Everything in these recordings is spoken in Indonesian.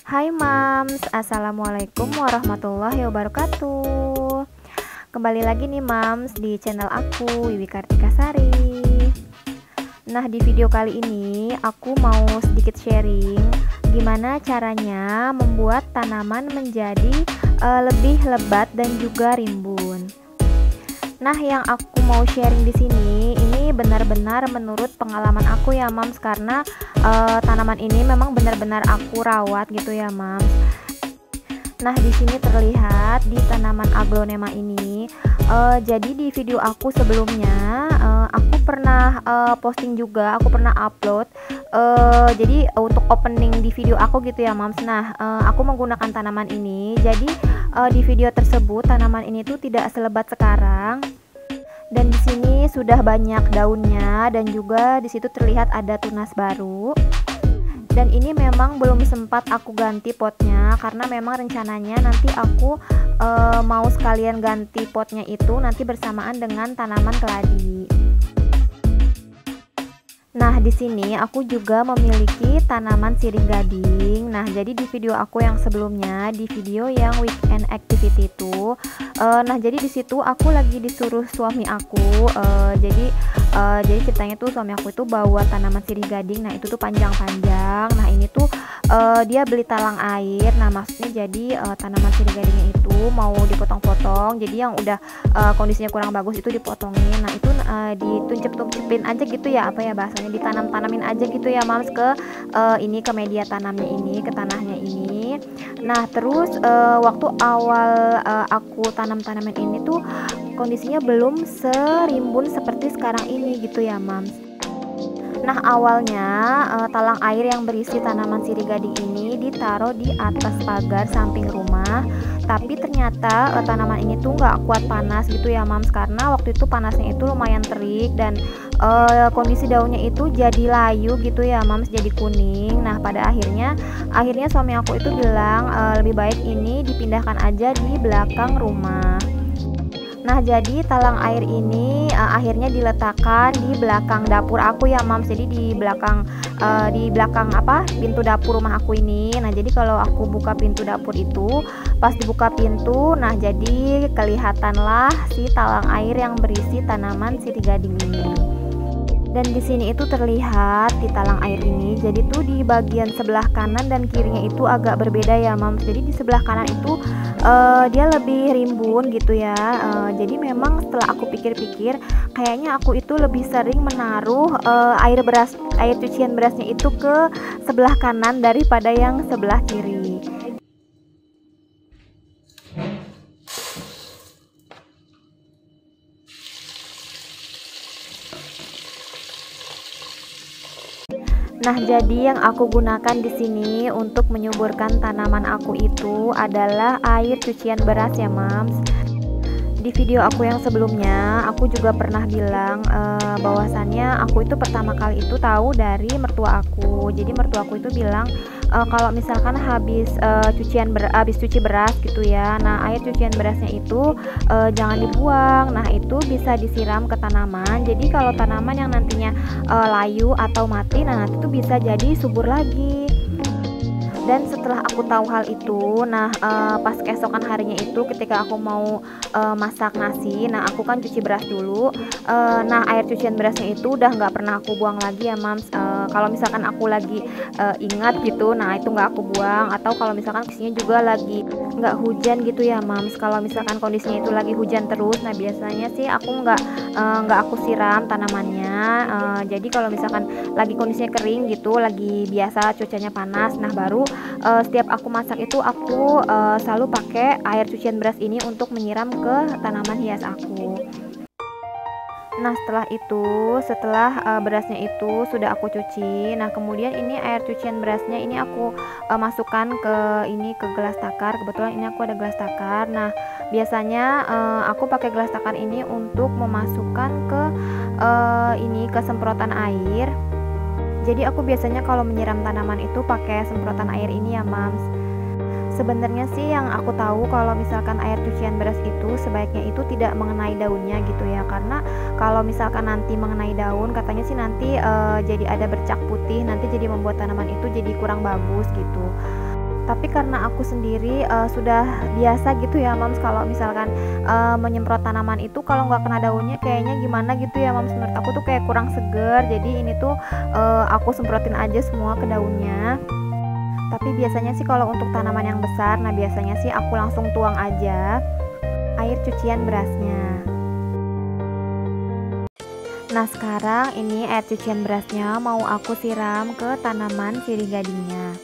Hai Mams, Assalamualaikum warahmatullahi wabarakatuh. Kembali lagi nih Mams di channel aku, Wiwi Kartika Sari. Nah, di video kali ini aku mau sedikit sharing gimana caranya membuat tanaman menjadi lebih lebat dan juga rimbun. Nah, yang aku mau sharing di sini ini benar-benar menurut pengalaman aku ya Mams, karena tanaman ini memang benar-benar aku rawat gitu ya Mams. Nah, di sini terlihat di tanaman aglonema ini. Jadi di video aku sebelumnya aku pernah posting juga, aku pernah upload. Jadi untuk opening di video aku gitu ya Mams. Nah, aku menggunakan tanaman ini. Jadi di video tersebut tanaman ini tuh tidak selebat sekarang. Dan di sini sudah banyak daunnya dan juga di situ terlihat ada tunas baru. Dan ini memang belum sempat aku ganti potnya karena memang rencananya nanti aku mau sekalian ganti potnya itu nanti bersamaan dengan tanaman keladi. Nah, di sini aku juga memiliki tanaman sirih gading. Nah, jadi di video aku yang sebelumnya, di video yang weekend activity itu, nah jadi di situ aku lagi disuruh suami aku, jadi ceritanya tuh suami aku itu bawa tanaman sirih gading. Nah, itu tuh panjang-panjang. Nah, ini tuh dia beli talang air. Nah, maksudnya jadi tanaman sirih gadingnya itu mau dipotong-potong. Jadi yang udah kondisinya kurang bagus itu dipotongin. Nah, itu dituncep-tuncepin aja gitu ya, apa ya bahasanya, ditanam-tanamin aja gitu ya Mams ke ini, ke media tanamnya ini, ke tanahnya ini. Nah, terus waktu awal aku tanam tanaman ini tuh kondisinya belum serimbun seperti sekarang ini gitu ya Mams. Nah, awalnya talang air yang berisi tanaman sirih gading ini ditaruh di atas pagar samping rumah, tapi ternyata tanaman ini tuh nggak kuat panas gitu ya Mams, karena waktu itu panasnya itu lumayan terik dan kondisi daunnya itu jadi layu gitu ya Mams, jadi kuning. Nah, pada akhirnya suami aku itu bilang lebih baik ini dipindahkan aja di belakang rumah. Nah, jadi talang air ini akhirnya diletakkan di belakang dapur aku ya Mams. Jadi di belakang apa, pintu dapur rumah aku ini. Nah, jadi kalau aku buka pintu dapur itu, pas dibuka pintu, nah jadi kelihatanlah si talang air yang berisi tanaman sirih gading ini. Dan di sini itu terlihat di talang air ini, jadi tuh di bagian sebelah kanan dan kirinya itu agak berbeda ya Mams. Jadi di sebelah kanan itu dia lebih rimbun gitu ya. Jadi memang setelah aku pikir-pikir, kayaknya aku itu lebih sering menaruh air cucian berasnya itu ke sebelah kanan daripada yang sebelah kiri. Nah, jadi yang aku gunakan di sini untuk menyuburkan tanaman aku itu adalah air cucian beras ya Mams. Di video aku yang sebelumnya aku juga pernah bilang bahwasannya aku itu pertama kali itu tahu dari mertua aku. Jadi mertua aku itu bilang kalau misalkan habis cuci beras gitu ya, nah air cucian berasnya itu jangan dibuang. Nah, itu bisa disiram ke tanaman. Jadi kalau tanaman yang nantinya layu atau mati, nah nanti itu bisa jadi subur lagi. Dan setelah aku tahu hal itu, nah pas keesokan harinya itu ketika aku mau masak nasi, nah aku kan cuci beras dulu. Nah, air cucian berasnya itu udah nggak pernah aku buang lagi ya Mams. Kalau misalkan aku lagi ingat gitu, nah itu nggak aku buang. Atau kalau misalkan kondisinya juga lagi nggak hujan gitu ya Mams. Kalau misalkan kondisinya itu lagi hujan terus, nah biasanya sih aku nggak aku siram tanamannya. Jadi kalau misalkan lagi kondisinya kering gitu, lagi biasa cuacanya panas, nah baru setiap aku masak itu aku selalu pakai air cucian beras ini untuk menyiram ke tanaman hias aku. Nah, setelah berasnya itu sudah aku cuci. Nah, kemudian ini air cucian berasnya ini aku masukkan ke gelas takar. Kebetulan ini aku ada gelas takar. Nah, biasanya aku pakai gelas takar ini untuk memasukkan ke semprotan air. Jadi aku biasanya kalau menyiram tanaman itu pakai semprotan air ini ya Mams. Sebenarnya sih yang aku tahu kalau misalkan air cucian beras itu sebaiknya itu tidak mengenai daunnya gitu ya, karena kalau misalkan nanti mengenai daun katanya sih nanti jadi ada bercak putih, nanti jadi membuat tanaman itu jadi kurang bagus gitu. Tapi karena aku sendiri sudah biasa gitu ya Mams, kalau misalkan menyemprot tanaman itu kalau nggak kena daunnya kayaknya gimana gitu ya Mams, menurut aku tuh kayak kurang seger. Jadi ini tuh aku semprotin aja semua ke daunnya. Tapi biasanya sih kalau untuk tanaman yang besar, nah biasanya sih aku langsung tuang aja air cucian berasnya. Nah sekarang ini air cucian berasnya mau aku siram ke tanaman sirih gadingnya.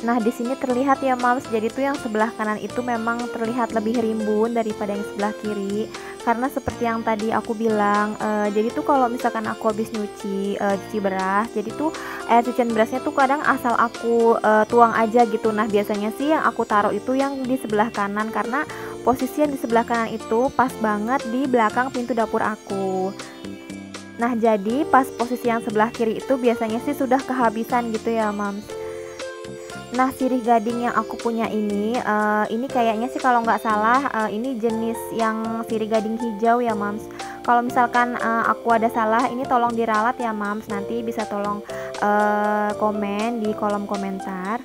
Nah di sini terlihat ya Mams, jadi tuh yang sebelah kanan itu memang terlihat lebih rimbun daripada yang sebelah kiri. Karena seperti yang tadi aku bilang, jadi tuh kalau misalkan aku habis cuci beras, jadi tuh air cucian berasnya tuh kadang asal aku tuang aja gitu. Nah biasanya sih yang aku taruh itu yang di sebelah kanan, karena posisi yang di sebelah kanan itu pas banget di belakang pintu dapur aku. Nah jadi pas posisi yang sebelah kiri itu biasanya sih sudah kehabisan gitu ya Mams. Nah sirih gading yang aku punya ini kayaknya sih kalau nggak salah ini jenis yang sirih gading hijau ya Mams. Kalau misalkan aku ada salah ini tolong diralat ya Mams, nanti bisa tolong komen di kolom komentar.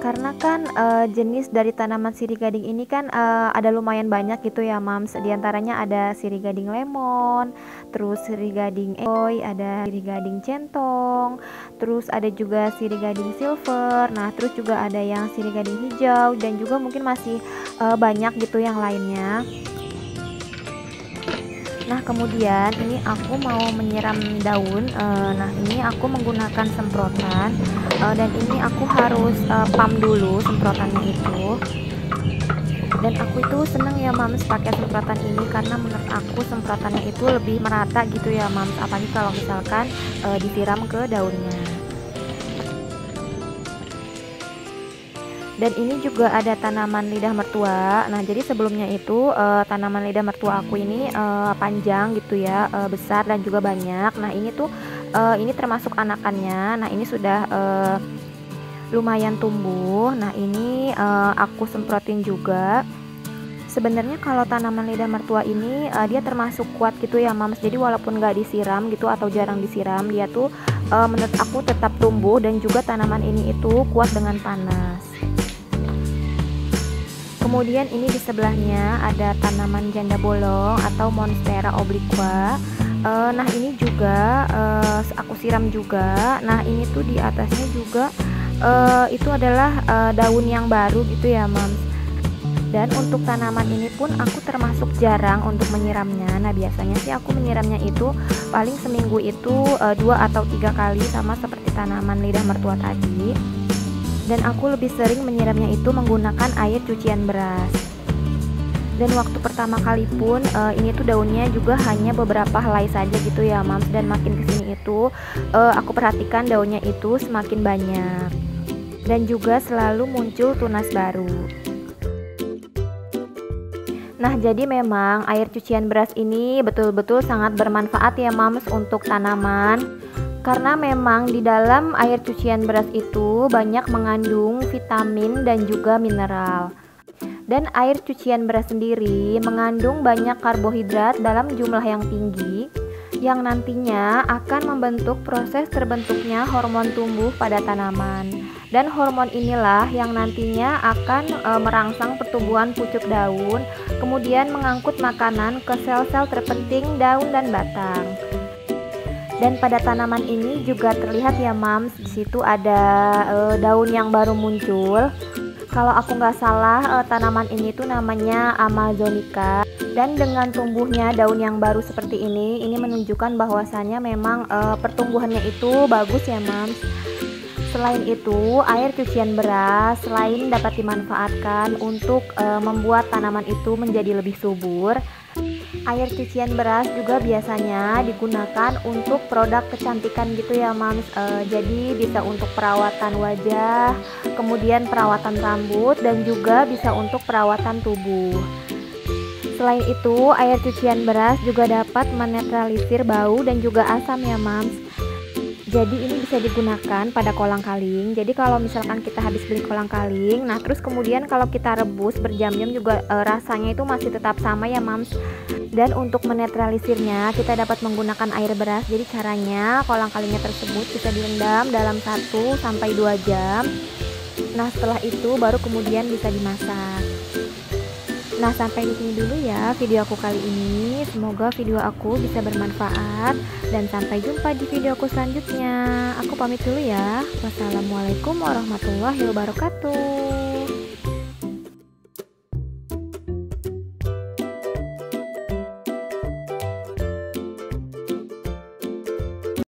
Karena kan jenis dari tanaman sirih gading ini kan ada lumayan banyak gitu ya Mams. Di antaranya ada sirih gading lemon, terus sirih gading eoy, ada sirih gading centong, terus ada juga sirih gading silver. Nah terus juga ada yang sirih gading hijau, dan juga mungkin masih banyak gitu yang lainnya. Nah kemudian ini aku mau menyiram daun. Nah ini aku menggunakan semprotan, dan ini aku harus pump dulu semprotannya itu. Dan aku itu seneng ya Mams pakai semprotan ini, karena menurut aku semprotannya itu lebih merata gitu ya Mams, apalagi kalau misalkan disiram ke daunnya. Dan ini juga ada tanaman lidah mertua. Nah jadi sebelumnya itu tanaman lidah mertua aku ini panjang gitu ya, besar dan juga banyak. Nah ini tuh ini termasuk anakannya. Nah ini sudah lumayan tumbuh. Nah ini aku semprotin juga. Sebenarnya kalau tanaman lidah mertua ini dia termasuk kuat gitu ya Mams. Jadi walaupun nggak disiram gitu atau jarang disiram, dia tuh menurut aku tetap tumbuh, dan juga tanaman ini itu kuat dengan panas. Kemudian ini di sebelahnya ada tanaman janda bolong atau Monstera obliqua. Nah ini juga aku siram juga. Nah ini tuh di atasnya juga itu adalah daun yang baru gitu ya Mams. Dan untuk tanaman ini pun aku termasuk jarang untuk menyiramnya. Nah biasanya sih aku menyiramnya itu paling seminggu itu 2 atau 3 kali, sama seperti tanaman lidah mertua tadi. Dan aku lebih sering menyiramnya itu menggunakan air cucian beras. Dan waktu pertama kali pun ini tuh daunnya juga hanya beberapa helai saja gitu ya Mams. Dan makin kesini itu aku perhatikan daunnya itu semakin banyak, dan juga selalu muncul tunas baru. Nah jadi memang air cucian beras ini betul-betul sangat bermanfaat ya Mams untuk tanaman. Karena memang di dalam air cucian beras itu banyak mengandung vitamin dan juga mineral. Dan air cucian beras sendiri mengandung banyak karbohidrat dalam jumlah yang tinggi, yang nantinya akan membentuk proses terbentuknya hormon tumbuh pada tanaman. Dan hormon inilah yang nantinya akan merangsang pertumbuhan pucuk daun, kemudian mengangkut makanan ke sel-sel terpenting daun dan batang. Dan pada tanaman ini juga terlihat ya Mams, di situ ada daun yang baru muncul. Kalau aku nggak salah tanaman ini tuh namanya Amazonica. Dan dengan tumbuhnya daun yang baru seperti ini menunjukkan bahwasannya memang pertumbuhannya itu bagus ya Mams. Selain itu, air cucian beras selain dapat dimanfaatkan untuk membuat tanaman itu menjadi lebih subur, air cucian beras juga biasanya digunakan untuk produk kecantikan gitu ya Mams. Jadi bisa untuk perawatan wajah, kemudian perawatan rambut, dan juga bisa untuk perawatan tubuh. Selain itu, air cucian beras juga dapat menetralisir bau dan juga asam ya Mams. Jadi ini bisa digunakan pada kolang-kaling. Jadi kalau misalkan kita habis beli kolang-kaling, nah terus kemudian kalau kita rebus berjam-jam juga rasanya itu masih tetap sama ya Mams. Dan untuk menetralisirnya kita dapat menggunakan air beras. Jadi caranya kolang-kalingnya tersebut bisa direndam dalam 1 sampai 2 jam. Nah, setelah itu baru kemudian bisa dimasak. Nah, sampai di sini dulu ya video aku kali ini. Semoga video aku bisa bermanfaat dan sampai jumpa di video aku selanjutnya. Aku pamit dulu ya. Wassalamualaikum warahmatullahi wabarakatuh.